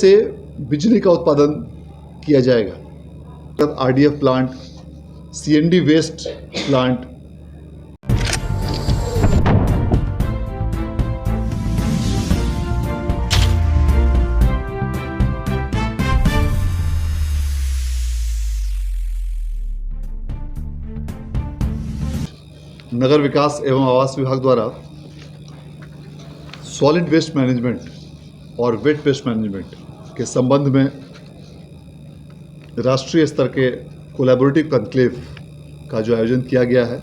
से बिजली का उत्पादन किया जाएगा। तब RDF plant, CND waste plant, नगर विकास एवं आवास विभाग द्वारा सॉलिड वेस्ट मैनेजमेंट और वेट वेस्ट मैनेजमेंट के संबंध में राष्ट्रीय स्तर के कोलैबोरेटिव कॉन्क्लेव का जो आयोजन किया गया है,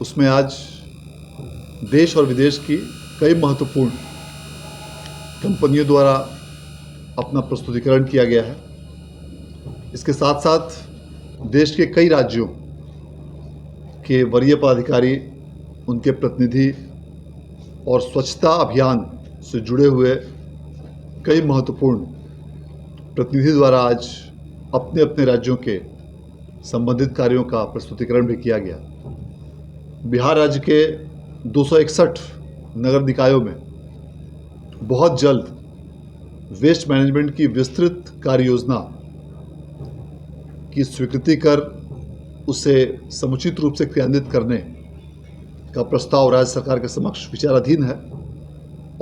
उसमें आज देश और विदेश की कई महत्वपूर्ण कंपनियों द्वारा अपना प्रस्तुतिकरण किया गया है। इसके साथ साथ देश के कई राज्यों के वरीय पदाधिकारी, उनके प्रतिनिधि और स्वच्छता अभियान से जुड़े हुए कई महत्वपूर्ण प्रतिनिधि द्वारा आज अपने अपने राज्यों के संबंधित कार्यों का प्रस्तुतिकरण भी किया गया। बिहार राज्य के 261 नगर निकायों में बहुत जल्द वेस्ट मैनेजमेंट की विस्तृत कार्य योजना की स्वीकृति कर उसे समुचित रूप से क्रियान्वित करने का प्रस्ताव राज्य सरकार के समक्ष विचाराधीन है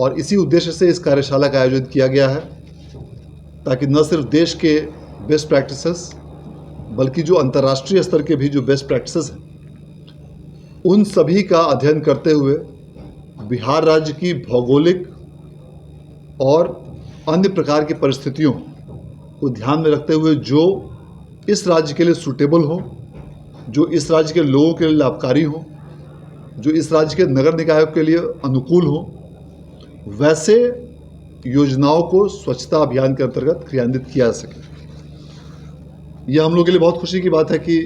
और इसी उद्देश्य से इस कार्यशाला का आयोजन किया गया है, ताकि न सिर्फ देश के बेस्ट प्रैक्टिसेस बल्कि जो अंतर्राष्ट्रीय स्तर के भी जो बेस्ट प्रैक्टिसेस हैं, उन सभी का अध्ययन करते हुए बिहार राज्य की भौगोलिक और अन्य प्रकार की परिस्थितियों को ध्यान में रखते हुए जो इस राज्य के लिए सूटेबल हो, जो इस राज्य के लोगों के लिए लाभकारी हो, जो इस राज्य के नगर निकायों के लिए अनुकूल हो, वैसे योजनाओं को स्वच्छता अभियान के अंतर्गत क्रियान्वित किया जा सके। यह हम लोग के लिए बहुत खुशी की बात है कि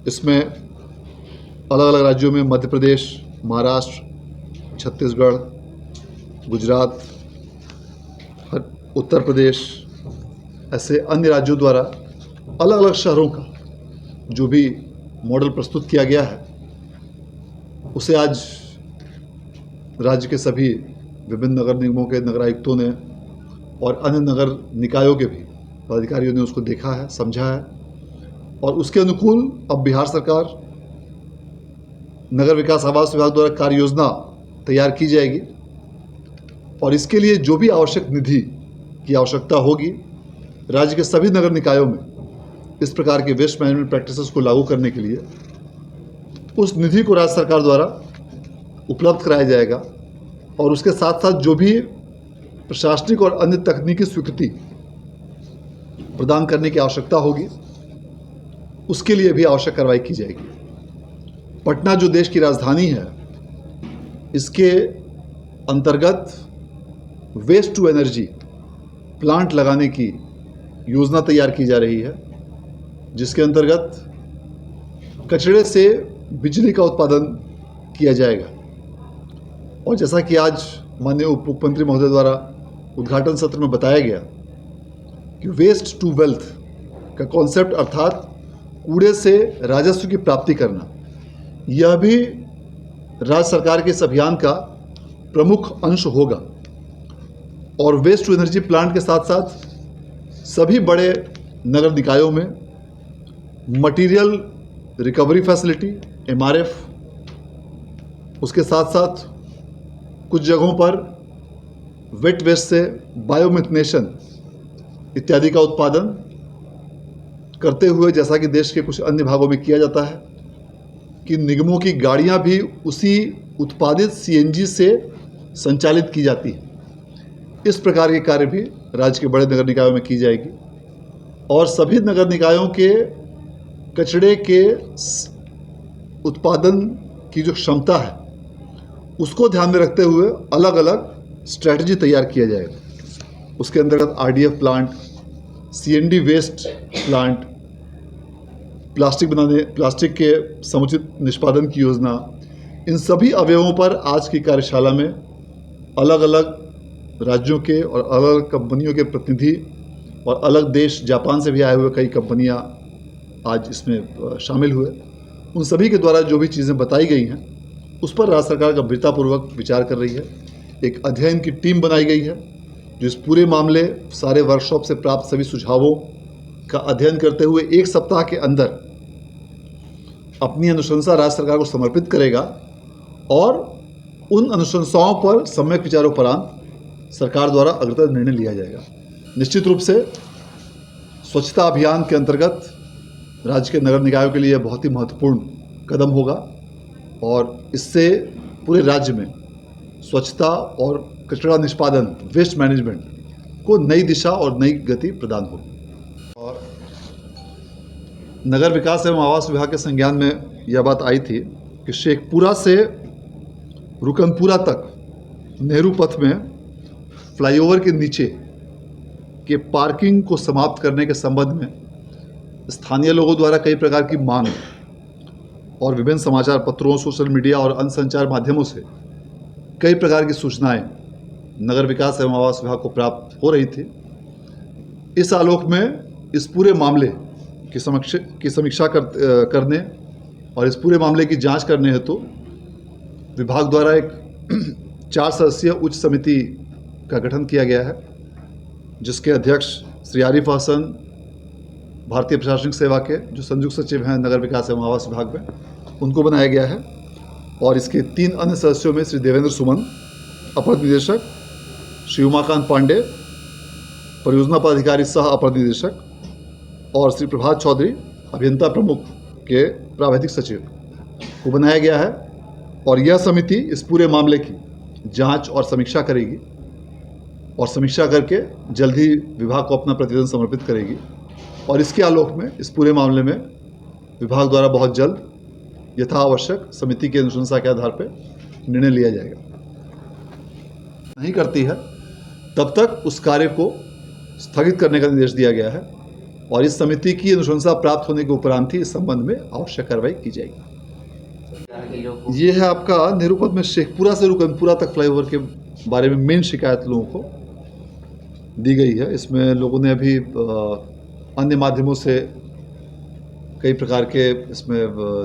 इसमें अलग अलग राज्यों में मध्य प्रदेश, महाराष्ट्र, छत्तीसगढ़, गुजरात, उत्तर प्रदेश, ऐसे अन्य राज्यों द्वारा अलग अलग शहरों का जो भी मॉडल प्रस्तुत किया गया है, उसे आज राज्य के सभी विभिन्न नगर निगमों के नगर आयुक्तों ने और अन्य नगर निकायों के भी पदाधिकारियों ने उसको देखा है, समझा है और उसके अनुकूल अब बिहार सरकार नगर विकास आवास विभाग द्वारा कार्य योजना तैयार की जाएगी और इसके लिए जो भी आवश्यक निधि की आवश्यकता होगी, राज्य के सभी नगर निकायों में इस प्रकार के वेस्ट मैनेजमेंट प्रैक्टिसेस को लागू करने के लिए उस निधि को राज्य सरकार द्वारा उपलब्ध कराया जाएगा और उसके साथ साथ जो भी प्रशासनिक और अन्य तकनीकी स्वीकृति प्रदान करने की आवश्यकता होगी, उसके लिए भी आवश्यक कार्रवाई की जाएगी। पटना जो देश की राजधानी है, इसके अंतर्गत वेस्ट टू एनर्जी प्लांट लगाने की योजना तैयार की जा रही है, जिसके अंतर्गत कचरे से बिजली का उत्पादन किया जाएगा। और जैसा कि आज माननीय उप मुख्यमंत्री महोदय द्वारा उद्घाटन सत्र में बताया गया कि वेस्ट टू वेल्थ का कॉन्सेप्ट, अर्थात कूड़े से राजस्व की प्राप्ति करना, यह भी राज्य सरकार के इस अभियान का प्रमुख अंश होगा। और वेस्ट टू एनर्जी प्लांट के साथ साथ सभी बड़े नगर निकायों में मटेरियल रिकवरी फैसिलिटी MRF, उसके साथ साथ कुछ जगहों पर वेट वेस्ट से बायोमिथनेशन इत्यादि का उत्पादन करते हुए, जैसा कि देश के कुछ अन्य भागों में किया जाता है कि निगमों की गाड़ियां भी उसी उत्पादित CNG से संचालित की जाती हैं। इस प्रकार के कार्य भी राज्य के बड़े नगर निकायों में की जाएगी और सभी नगर निकायों के कचरे के उत्पादन की जो क्षमता है, उसको ध्यान में रखते हुए अलग अलग स्ट्रैटेजी तैयार किया जाएगा। उसके अंतर्गत RDF plant, CND waste plant, plastic के समुचित निष्पादन की योजना, इन सभी अवयवों पर आज की कार्यशाला में अलग अलग राज्यों के और अलग अलग कंपनियों के प्रतिनिधि और अलग देश, जापान से भी आए हुए कई कंपनियां आज इसमें शामिल हुए। उन सभी के द्वारा जो भी चीज़ें बताई गई हैं, उस पर राज्य सरकार गंभीरतापूर्वक विचार कर रही है। एक अध्ययन की टीम बनाई गई है। जो इस पूरे मामले सारे वर्कशॉप से प्राप्त सभी सुझावों का अध्ययन करते हुए 1 सप्ताह के अंदर अपनी अनुशंसा राज्य सरकार को समर्पित करेगा और उन अनुशंसाओं पर सम्यक विचारोपरांत सरकार द्वारा अग्रतर निर्णय लिया जाएगा। निश्चित रूप से स्वच्छता अभियान के अंतर्गत राज्य के नगर निकायों के लिए बहुत ही महत्वपूर्ण कदम होगा और इससे पूरे राज्य में स्वच्छता और कचरा निष्पादन, वेस्ट मैनेजमेंट को नई दिशा और नई गति प्रदान होगी। और नगर विकास एवं आवास विभाग के संज्ञान में यह बात आई थी कि शेखपुरा से रुकनपुरा तक नेहरू पथ में फ्लाईओवर के नीचे के पार्किंग को समाप्त करने के संबंध में स्थानीय लोगों द्वारा कई प्रकार की मांग और विभिन्न समाचार पत्रों, सोशल मीडिया और अन्य संचार माध्यमों से कई प्रकार की सूचनाएं नगर विकास एवं आवास विभाग को प्राप्त हो रही थी। इस आलोक में इस पूरे मामले की समीक्षा करने और इस पूरे मामले की जांच करने हेतु विभाग द्वारा एक 4 सदस्यीय उच्च समिति का गठन किया गया है, जिसके अध्यक्ष श्री आरिफ हसन, भारतीय प्रशासनिक सेवा के जो संयुक्त सचिव हैं नगर विकास एवं आवास विभाग में, उनको बनाया गया है। और इसके 3 अन्य सदस्यों में श्री देवेंद्र सुमन, अपर निदेशक, श्री उमाकांत पांडे, परियोजना पदाधिकारी सह अपर निदेशक, और श्री प्रभात चौधरी, अभियंता प्रमुख के प्रावैधिक सचिव को बनाया गया है। और यह समिति इस पूरे मामले की जांच और समीक्षा करेगी और समीक्षा करके जल्द ही विभाग को अपना प्रतिवेदन समर्पित करेगी। और इसके आलोक में इस पूरे मामले में विभाग द्वारा बहुत जल्द यथावश्यक समिति की अनुशंसा के आधार पर निर्णय लिया जाएगा। नहीं करती है तब तक उस कार्य को स्थगित करने का निर्देश दिया गया है और इस समिति की अनुशंसा प्राप्त होने के उपरांत ही इस संबंध में आवश्यक कार्रवाई की जाएगी। ये है आपका नेहरू पथ में शेखपुरा से रुकनपुरा तक फ्लाईओवर के बारे में मेन शिकायत लोगों को दी गई है। इसमें लोगों ने अभी अन्य माध्यमों से कई प्रकार के इसमें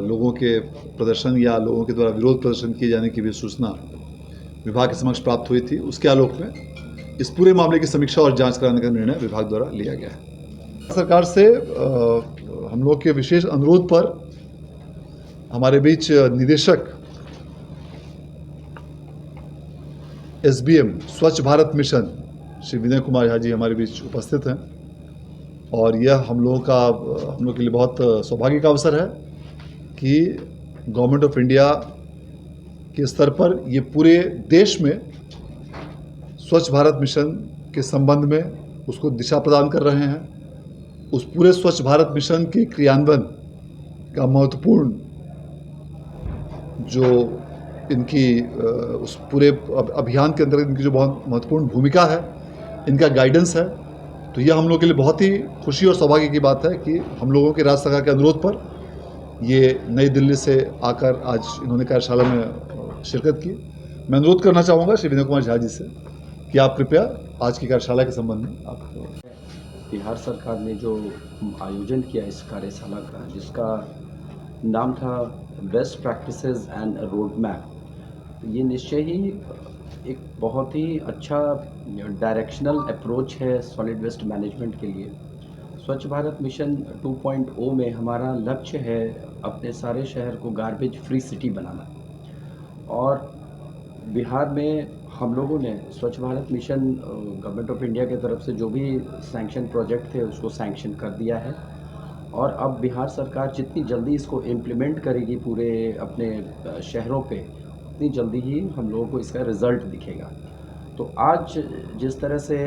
लोगों के प्रदर्शन या लोगों के द्वारा विरोध प्रदर्शन किए जाने की भी सूचना विभाग के समक्ष प्राप्त हुई थी। उसके आलोक में इस पूरे मामले की समीक्षा और जांच कराने का निर्णय विभाग द्वारा लिया गया है। सरकार से हम लोग के विशेष अनुरोध पर हमारे बीच निदेशक SBM स्वच्छ भारत मिशन श्री विनय कुमार झा जी हमारे बीच उपस्थित हैं और यह हम लोग के लिए बहुत सौभाग्य का अवसर है कि गवर्नमेंट ऑफ इंडिया के स्तर पर ये पूरे देश में स्वच्छ भारत मिशन के संबंध में उसको दिशा प्रदान कर रहे हैं। उस पूरे स्वच्छ भारत मिशन के क्रियान्वयन का महत्वपूर्ण जो इनकी उस पूरे अभियान के अंतर्गत इनकी जो बहुत महत्वपूर्ण भूमिका है, इनका गाइडेंस है, तो यह हम लोग के लिए बहुत ही खुशी और सौभाग्य की बात है कि हम लोगों के राज्य सरकार के अनुरोध पर ये नई दिल्ली से आकर आज इन्होंने कार्यशाला में शिरकत की। मैं अनुरोध करना चाहूँगा श्री विनय कुमार झा जी से कि आप कृपया आज की कार्यशाला के संबंध में आप। बिहार सरकार ने जो आयोजन किया इस कार्यशाला का, जिसका नाम था best practices and road map, ये निश्चय ही एक बहुत ही अच्छा डायरेक्शनल अप्रोच है सॉलिड वेस्ट मैनेजमेंट के लिए। स्वच्छ भारत मिशन 2.0 में हमारा लक्ष्य है अपने सारे शहर को गार्बेज फ्री सिटी बनाना और बिहार में हम लोगों ने स्वच्छ Bharat mission government of India की तरफ से जो भी सैंक्शन प्रोजेक्ट थे उसको सैंक्शन कर दिया है और अब बिहार सरकार जितनी जल्दी इसको इम्प्लीमेंट करेगी पूरे अपने शहरों पे, उतनी जल्दी ही हम लोगों को इसका रिज़ल्ट दिखेगा। तो आज जिस तरह से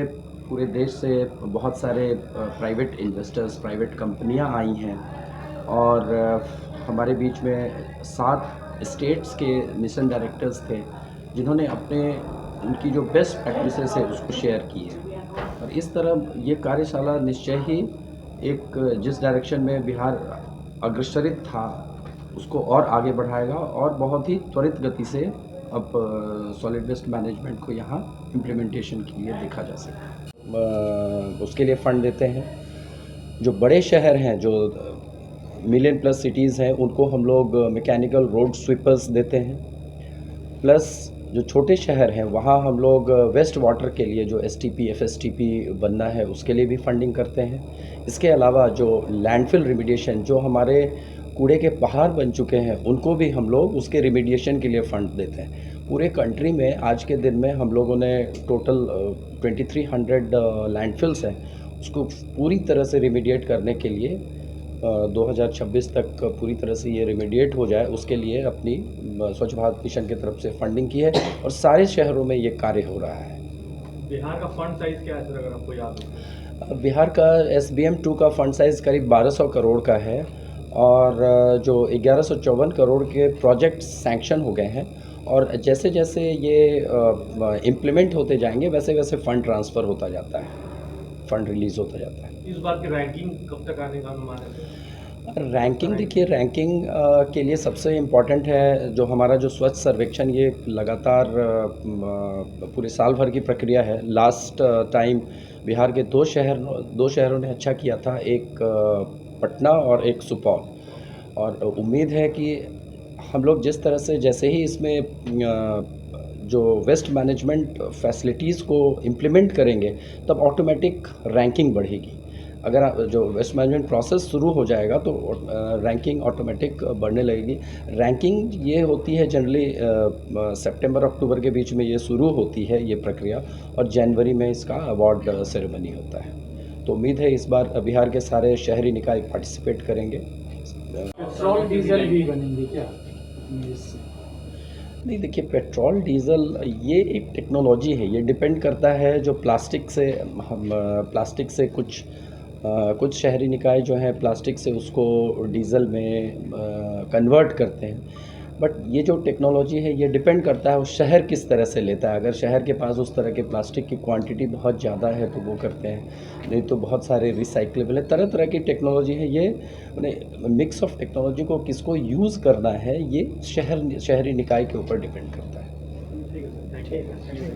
पूरे देश से बहुत सारे प्राइवेट इन्वेस्टर्स, प्राइवेट कंपनियां आई हैं और हमारे बीच में 7 स्टेट्स के मिशन डायरेक्टर्स थे जिन्होंने अपने उनकी जो बेस्ट प्रैक्टिसेस है उसको शेयर की है और इस तरह ये कार्यशाला निश्चय ही एक जिस डायरेक्शन में बिहार अग्रसरित था उसको और आगे बढ़ाएगा और बहुत ही त्वरित गति से अब सॉलिड वेस्ट मैनेजमेंट को यहाँ इम्प्लीमेंटेशन के लिए देखा जा सकता। उसके लिए फ़ंड देते हैं। जो बड़े शहर हैं, जो मिलियन प्लस सिटीज़ हैं, उनको हम लोग मैकेनिकल रोड स्वीपर्स देते हैं, प्लस जो छोटे शहर हैं वहाँ हम लोग वेस्ट वाटर के लिए जो एसटीपी एफएसटीपी बनना है उसके लिए भी फंडिंग करते हैं। इसके अलावा जो लैंडफिल रिमीडिएशन जो हमारे कूड़े के पहाड़ बन चुके हैं उनको भी हम लोग उसके रिमीडिएशन के लिए फ़ंड देते हैं। पूरे कंट्री में आज के दिन में हम लोगों ने टोटल 2300 लैंडफिल्स हैं, उसको पूरी तरह से रिमीडिएट करने के लिए 2026 तक पूरी तरह से ये रिमीडिएट हो जाए उसके लिए अपनी स्वच्छ भारत मिशन की तरफ से फंडिंग की है और सारे शहरों में ये कार्य हो रहा है। बिहार का फंड साइज क्या है सर, अगर आपको याद हो? बिहार का SBM 2 का फंड साइज़ करीब 1200 करोड़ का है और जो 1154 करोड़ के प्रोजेक्ट सैंक्शन हो गए हैं और जैसे जैसे ये इम्प्लीमेंट होते जाएंगे वैसे वैसे फ़ंड ट्रांसफ़र होता जाता है, फ़ंड रिलीज़ होता जाता है। इस बार की रैंकिंग कब तक आने का अनुमान है? रैंकिंग देखिए, रैंकिंग के लिए सबसे इम्पॉर्टेंट है जो हमारा जो स्वच्छ सर्वेक्षण, ये लगातार पूरे साल भर की प्रक्रिया है। लास्ट टाइम बिहार के दो शहरों ने अच्छा किया था, एक पटना और एक सुपौल, और उम्मीद है कि हम लोग जिस तरह से जैसे ही इसमें जो वेस्ट मैनेजमेंट फैसिलिटीज़ को इम्प्लीमेंट करेंगे तब ऑटोमेटिक रैंकिंग बढ़ेगी। अगर जो वेस्ट मैनेजमेंट प्रोसेस शुरू हो जाएगा तो रैंकिंग ऑटोमेटिक बढ़ने लगेगी। रैंकिंग ये होती है जनरली सितंबर अक्टूबर के बीच में ये शुरू होती है ये प्रक्रिया, और जनवरी में इसका अवार्ड सेरेमनी होता है। तो उम्मीद है इस बार बिहार के सारे शहरी निकाय पार्टिसिपेट करेंगे। पेट्रोल डीजल भी बनेंगे क्या? नहीं, देखिए, पेट्रोल डीज़ल ये एक टेक्नोलॉजी है, ये डिपेंड करता है जो प्लास्टिक से कुछ शहरी निकाय जो हैं प्लास्टिक से उसको डीज़ल में कन्वर्ट करते हैं। बट ये जो टेक्नोलॉजी है ये डिपेंड करता है उस शहर किस तरह से लेता है। अगर शहर के पास उस तरह के प्लास्टिक की क्वांटिटी बहुत ज़्यादा है तो वो करते हैं, नहीं तो बहुत सारे रिसाइक्लेबल है, तरह तरह की टेक्नोलॉजी है। ये मिक्स ऑफ टेक्नोलॉजी को किसको यूज़ करना है ये शहरी निकाय के ऊपर डिपेंड करता है। ठीक है सर, थैंक यू।